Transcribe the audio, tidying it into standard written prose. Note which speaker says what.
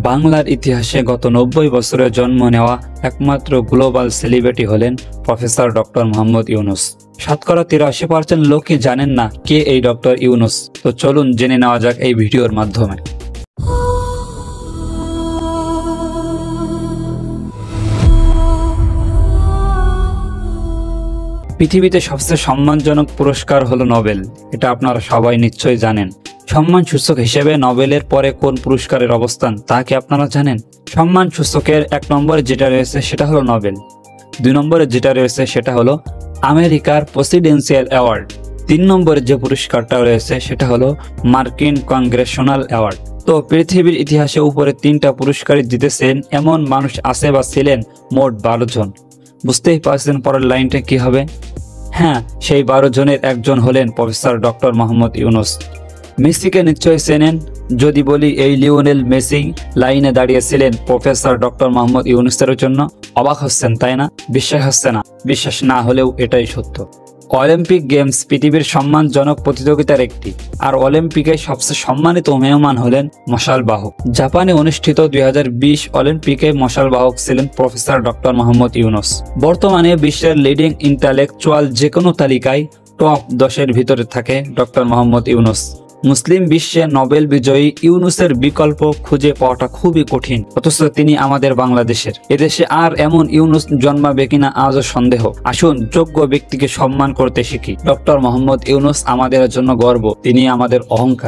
Speaker 1: বাংলার ইতিহাসে গত 90 বছরে জন্ম নেওয়া একমাত্র গ্লোবাল সেলিব্রিটি হলেন প্রফেসর ডক্টর মোহাম্মদ ইউনূস। শতকরা 83% লোকই জানেন না কে এই ডক্টর ইউনূস। তো চলুন জেনে নেওয়া যাক এই ভিডিওর মাধ্যমে। পৃথিবীতে সবচেয়ে সম্মানজনক পুরস্কার হলো নোবেল। এটা আপনারা সবাই নিশ্চয়ই জানেন। সম্মান সূচক হিসেবে নোবেলের পরে কোন পুরস্কারের অবস্থান তা কি আপনারা জানেন? সম্মান সূচকের 1 নম্বরে যেটা রয়েছে সেটা হলো নোবেল, 2 নম্বরে যেটা রয়েছে সেটা হলো আমেরিকার প্রেসিডেন্সিয়াল অ্যাওয়ার্ড, 3 নম্বরে যে পুরস্কারটা রয়েছে সেটা হলো মার্কিন কংগ্রেশনাল অ্যাওয়ার্ড। তো পৃথিবীর ইতিহাসে উপরে 3টা পুরস্কারই জিতেছেন এমন মানুষ আছে বা ছিলেন মোট 12 জন। বুঝতেই পারছেন পরের লাইনটা কি হবে? হ্যাঁ, সেই 12 জনের একজন হলেন প্রফেসর ডক্টর মোহাম্মদ ইউনূস। মেসিকে নিশ্চয়ই চেনেন। যদি বলি এই লিওনেল মেসি লাইনে দাঁড়িয়েছিলেন প্রফেসর ডক্টর মোহাম্মদ ইউনূসের জন্য, অবাক হচ্ছেন তাই না? বিশ্বাস হচ্ছে না? বিশ্বাস না হলেও এটাই সত্য। অলিম্পিক গেমস পৃথিবীর সম্মানজনক প্রতিযোগিতার একটি, আর অলিম্পিকে সবচেয়ে সম্মানিত মেহমান হলেন মশালবাহক। জাপানে অনুষ্ঠিত 2020 অলিম্পিকে মশালবাহক ছিলেন প্রফেসর ডক্টর মোহাম্মদ ইউনূস। বর্তমানে বিশ্বের লিডিং ইন্টালেকচুয়াল যে কোনো তালিকায় টপ 10-এর ভিতরে থাকে ডক্টর মোহাম্মদ ইউনূস। মুসলিম বিশ্বে নোবেল বিজয়ী ইউনূসের বিকল্প খুঁজে পাওয়াটা খুবই কঠিন, অথচ তিনি আমাদের বাংলাদেশের। এদেশে আর এমন ইউনূস জন্মাবে কিনা আজও সন্দেহ। আসুন যোগ্য ব্যক্তিকে সম্মান করতে শিখি। ডক্টর মোহাম্মদ ইউনূস আমাদের জন্য গর্ব, তিনি আমাদের অহংকার।